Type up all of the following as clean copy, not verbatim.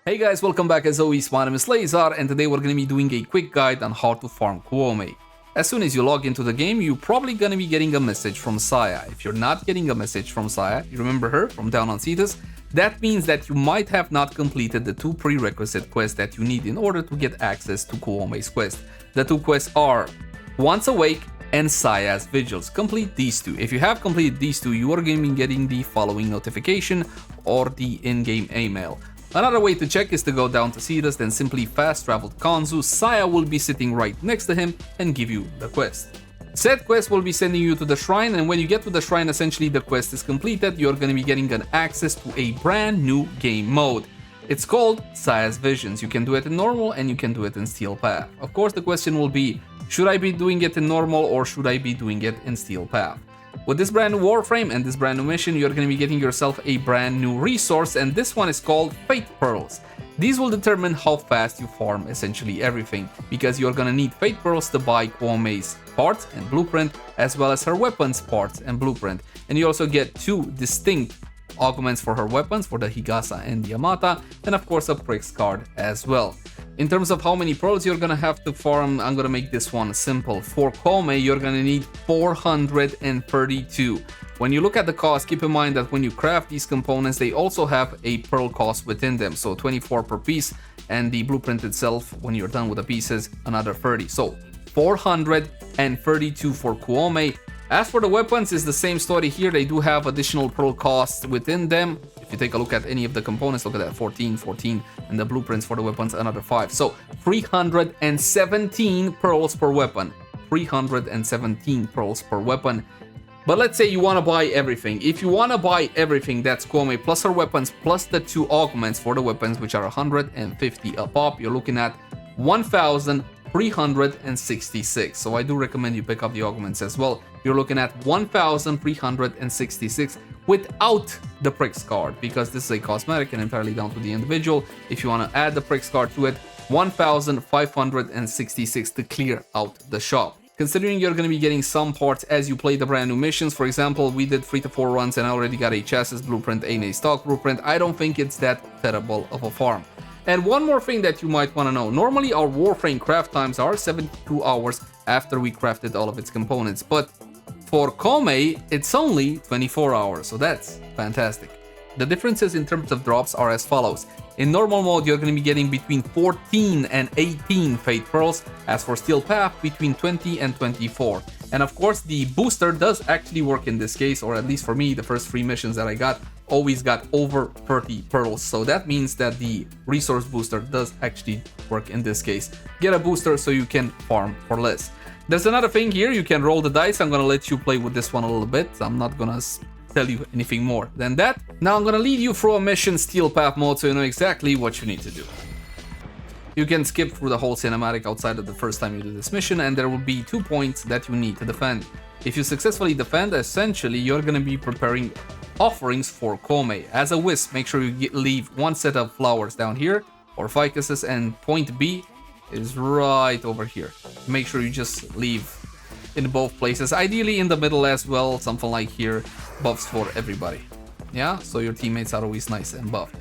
Hey guys, welcome back. As always, my name is Leyzar, and today we're going to be doing a quick guide on how to farm Koumei. As soon as you log into the game, you're probably going to be getting a message from Saya. If you're not getting a message from Saya, you remember her from down on Cetus, that means that you might have not completed the two prerequisite quests that you need in order to get access to Koumei's quest. The two quests are Once Awake and Saya's Vigils. Complete these two. If you have completed these two, you are going to be getting the following notification or the in-game email. Another way to check is to go down to Cetus, then simply fast travel to Kanzu. Saya will be sitting right next to him and give you the quest. Said quest will be sending you to the shrine, and when you get to the shrine, essentially the quest is completed. You're going to be getting an access to a brand new game mode. It's called Saya's Visions. You can do it in normal and you can do it in Steel Path. Of course, the question will be, should I be doing it in normal or should I be doing it in Steel Path? With this brand new Warframe and this brand new mission, you're going to be getting yourself a brand new resource, and this one is called Fate Pearls. These will determine how fast you farm essentially everything, because you're going to need Fate Pearls to buy Koumei's parts and blueprint, as well as her weapons parts and blueprint. And you also get two distinct augments for her weapons, for the Higasa and the Yamata, and of course a Prix card as well. In terms of how many pearls you're gonna have to farm, I'm gonna make this one simple. For Koumei, you're gonna need 432. When you look at the cost, keep in mind that when you craft these components, they also have a pearl cost within them. So 24 per piece, and the blueprint itself, when you're done with the pieces, another 30. So 432 for Koumei. As for the weapons, it's the same story here. They do have additional pearl costs within them. If you take a look at any of the components, look at that, 14, and the blueprints for the weapons, another 5. So 317 pearls per weapon. 317 pearls per weapon. But let's say you want to buy everything. If you want to buy everything, that's Koumei plus her weapons, plus the two augments for the weapons, which are 150 a pop. You're looking at 1,366. So I do recommend you pick up the augments as well. You're looking at 1,366 without the Prix card, because this is a cosmetic and entirely down to the individual. If you want to add the Prix card to it, 1,566 to clear out the shop. Considering you're going to be getting some parts as you play the brand new missions, for example, we did 3 to 4 runs and I already got a chassis blueprint and a stock blueprint. I don't think it's that terrible of a farm. And one more thing that you might want to know, normally our Warframe craft times are 72 hours after we crafted all of its components, but for Koumei, it's only 24 hours, so that's fantastic. The differences in terms of drops are as follows. In normal mode, you're going to be getting between 14 and 18 Fate Pearls. As for Steel Path, between 20 and 24. And of course, the booster does actually work in this case, or at least for me, the first 3 missions that I got always got over 30 pearls. So that means that the resource booster does actually work in this case. Get a booster so you can farm for less. There's another thing here, you can roll the dice. I'm going to let you play with this one a little bit. I'm not going to tell you anything more than that. Now I'm gonna lead you through a mission Steel Path mode so you know exactly what you need to do. You can skip through the whole cinematic outside of the first time you do this mission, and there will be 2 points that you need to defend. If you successfully defend, essentially you're gonna be preparing offerings for Koumei. As a wisp, make sure you leave 1 set of flowers down here, or ficuses, and point B is right over here. Make sure you just leave in both places, ideally in the middle as well, something like here. Buffs for everybody, yeah, so your teammates are always nice and buffed.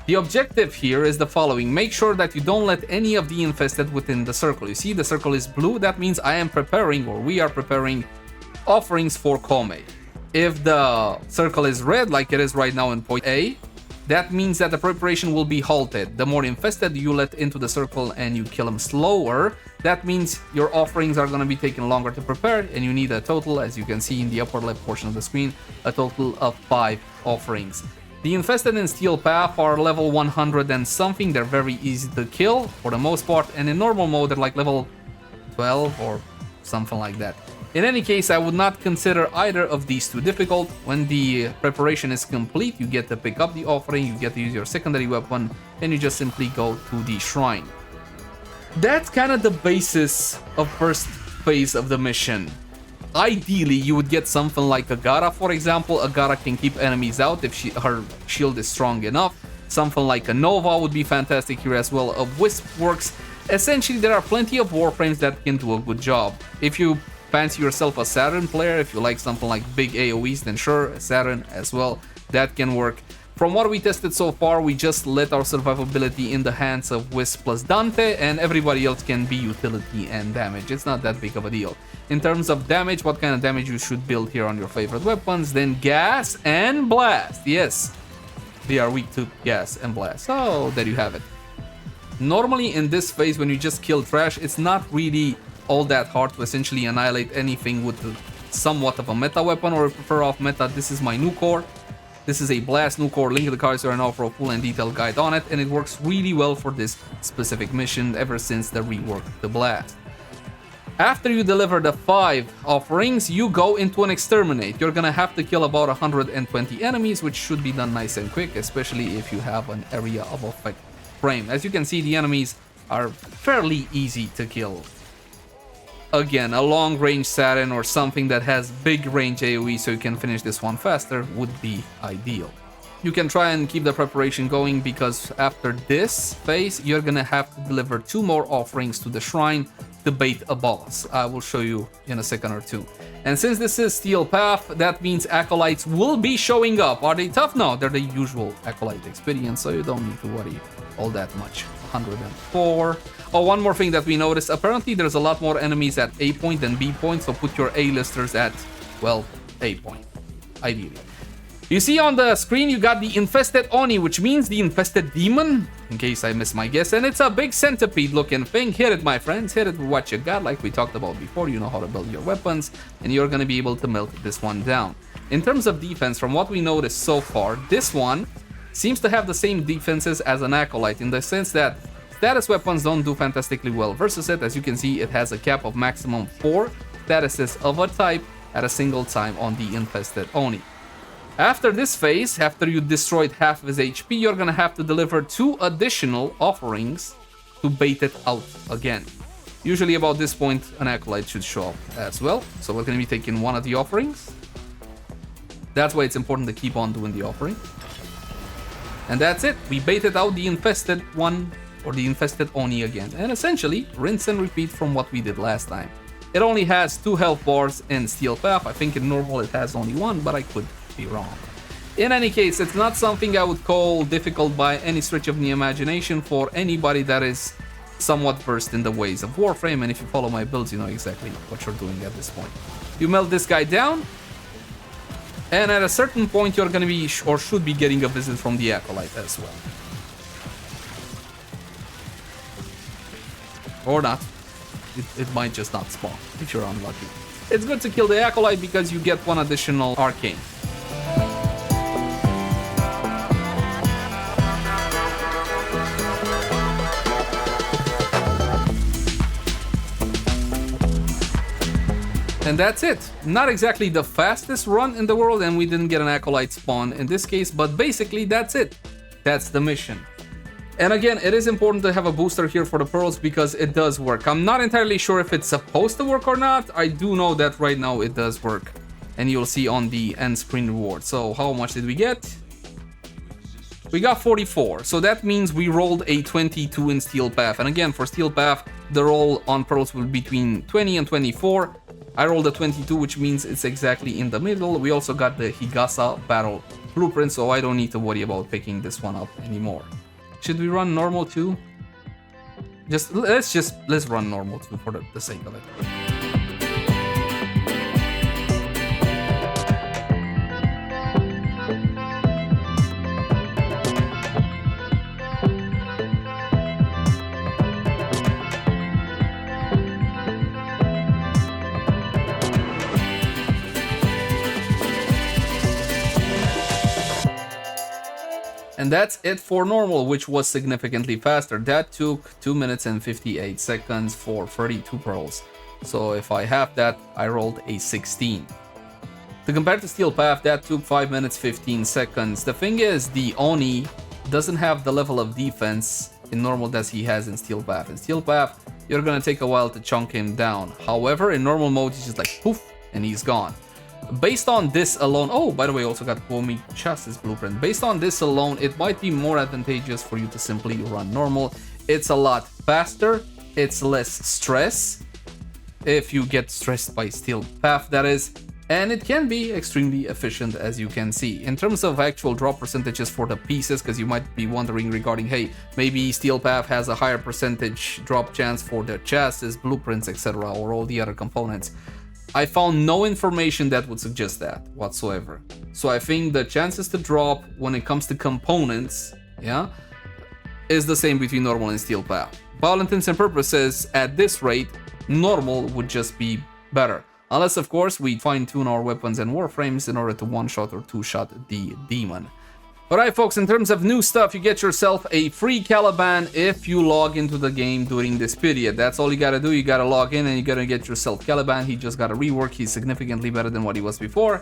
The objective here is the following: make sure that you don't let any of the infested within the circle. You see the circle is blue, that means I am preparing, or we are preparing, offerings for Koumei. If the circle is red like it is right now in point A, that means that the preparation will be halted. The more infested you let into the circle and you kill them slower, that means your offerings are going to be taking longer to prepare, and you need a total, as you can see in the upper left portion of the screen, a total of 5 offerings. The infested in Steel Path are level 100 and something. They're very easy to kill for the most part, and in normal mode they're like level 12 or something like that. In any case, I would not consider either of these too difficult. When the preparation is complete, you get to pick up the offering, you get to use your secondary weapon, and you just simply go to the shrine. That's kind of the basis of first phase of the mission. Ideally, you would get something like Agara, for example. Agara can keep enemies out if her shield is strong enough. Something like a Nova would be fantastic here as well. A Wisp works. Essentially, there are plenty of Warframes that can do a good job. If you fancy yourself a Saturn player, if you like something like big AoEs, then sure, Saturn as well, that can work. From what we tested so far, we just let our survivability in the hands of Wisp plus Dante, and everybody else can be utility and damage. It's not that big of a deal. In terms of damage, what kind of damage you should build here on your favorite weapons? Then gas and blast. Yes, they are weak to gas and blast. So there you have it. Normally in this phase, when you just kill trash, it's not really all that hard to essentially annihilate anything with somewhat of a meta weapon, or prefer off meta. This is my new core. This is a blast new core. Link in the cards right now for a full and detailed guide on it, and it works really well for this specific mission ever since the rework the blast. After you deliver the 5 offerings, you go into an exterminate. You're gonna have to kill about 120 enemies, which should be done nice and quick, especially if you have an area of effect frame. As you can see, the enemies are fairly easy to kill. Again, a long range Saturn or something that has big range AoE so you can finish this one faster would be ideal. You can try and keep the preparation going, because after this phase, you're gonna have to deliver 2 more offerings to the shrine to bait a boss. I will show you in a second or two. And since this is Steel Path, that means acolytes will be showing up. Are they tough? No, they're the usual acolyte experience, so you don't need to worry all that much. 104. Oh, one more thing that we noticed. Apparently, there's a lot more enemies at A point than B point, so put your A-listers at, well, A point, ideally. You see on the screen, you got the Infested Oni, which means the Infested Demon, in case I missed my guess, and it's a big centipede-looking thing. Hit it, my friends, hit it with what you got, like we talked about before. You know how to build your weapons, and you're gonna be able to melt this one down. In terms of defense, from what we noticed so far, this one seems to have the same defenses as an Acolyte, in the sense that status weapons don't do fantastically well versus it. As you can see, it has a cap of maximum 4 statuses of a type at a single time on the Infested Oni. After this phase, after you destroyed half of his HP, you're gonna have to deliver 2 additional offerings to bait it out again. Usually about this point, an Acolyte should show up as well. So we're gonna be taking one of the offerings. That's why it's important to keep on doing the offering. And that's it. We baited out the Infested one, or the Infested Oni again. And essentially, rinse and repeat from what we did last time. It only has 2 health bars in Steel Path. I think in normal it has only 1, but I could be wrong. In any case, it's not something I would call difficult by any stretch of the imagination for anybody that is somewhat versed in the ways of Warframe, and if you follow my builds, you know exactly what you're doing at this point. You melt this guy down, and at a certain point you're gonna be, or should be, getting a visit from the Acolyte as well. Or not. It might just not spawn, if you're unlucky. It's good to kill the Acolyte because you get 1 additional arcane. And that's it. Not exactly the fastest run in the world, and we didn't get an Acolyte spawn in this case, but basically that's it. That's the mission. And again, it is important to have a booster here for the pearls because it does work. I'm not entirely sure if it's supposed to work or not. I do know that right now it does work. And you'll see on the end screen reward. So how much did we get? We got 44. So that means we rolled a 22 in Steel Path. And again, for Steel Path, the roll on pearls will be between 20 and 24. I rolled a 22, which means it's exactly in the middle. We also got the Higasa battle blueprint, so I don't need to worry about picking this one up anymore. Should we run normal too? Let's run normal too for the sake of it. And that's it for normal, which was significantly faster. That took 2 minutes and 58 seconds for 32 pearls. So if I have that, I rolled a 16. To compare to Steel Path, that took 5 minutes 15 seconds. The thing is, the Oni doesn't have the level of defense in normal that he has in Steel Path. In Steel Path, you're gonna take a while to chunk him down. However, in normal mode, he's just like poof, and he's gone. Based on this alone, oh, by the way, also got Koumei chassis blueprint. Based on this alone, it might be more advantageous for you to simply run normal. It's a lot faster, it's less stress. If you get stressed by Steel Path, that is. and it can be extremely efficient, as you can see. In terms of actual drop percentages for the pieces, because you might be wondering regarding, hey, maybe Steel Path has a higher percentage drop chance for the chassis, blueprints, etc., or all the other components. I found no information that would suggest that whatsoever. So I think the chances to drop when it comes to components, yeah, is the same between normal and Steel Path. For all intents and purposes, at this rate, normal would just be better. Unless, of course, we fine-tune our weapons and warframes in order to one-shot or two-shot the demon. Alright folks, in terms of new stuff, you get yourself a free Caliban if you log into the game during this period. That's all you gotta do. You gotta log in and you gotta get yourself Caliban. He just got a rework. He's significantly better than what he was before,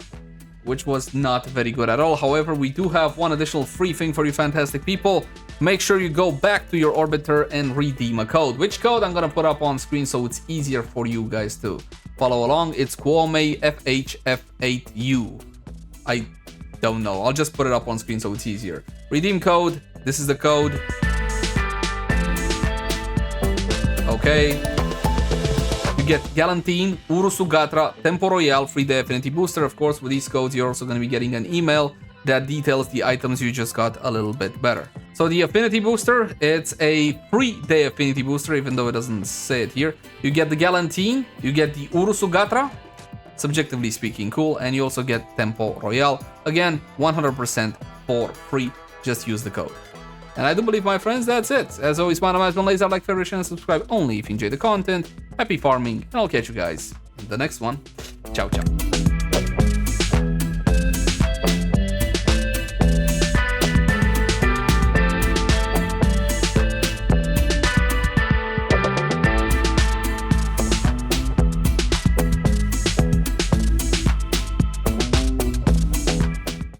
which was not very good at all. However, we do have one additional free thing for you fantastic people. Make sure you go back to your orbiter and redeem a code. Which code I'm gonna put up on screen so it's easier for you guys to follow along. It's Koumei FHF8U. I don't know. I'll just put it up on screen so it's easier. Redeem code. This is the code. Okay. You get Galantine, Urusugatra, Tempo Royale, free day affinity booster. Of course, with these codes, you're also going to be getting an email that details the items you just got a little bit better. So the affinity booster, it's a free day affinity booster, even though it doesn't say it here. You get the Galantine, you get the Urusugatra, subjectively speaking cool, and you also get Tempo Royale. Again, 100% for free. Just use the code. And I do believe, my friends, that's it. As always, my name has been Laser. Like, favorite, and subscribe only if you enjoy the content. Happy farming, and I'll catch you guys in the next one. Ciao, ciao.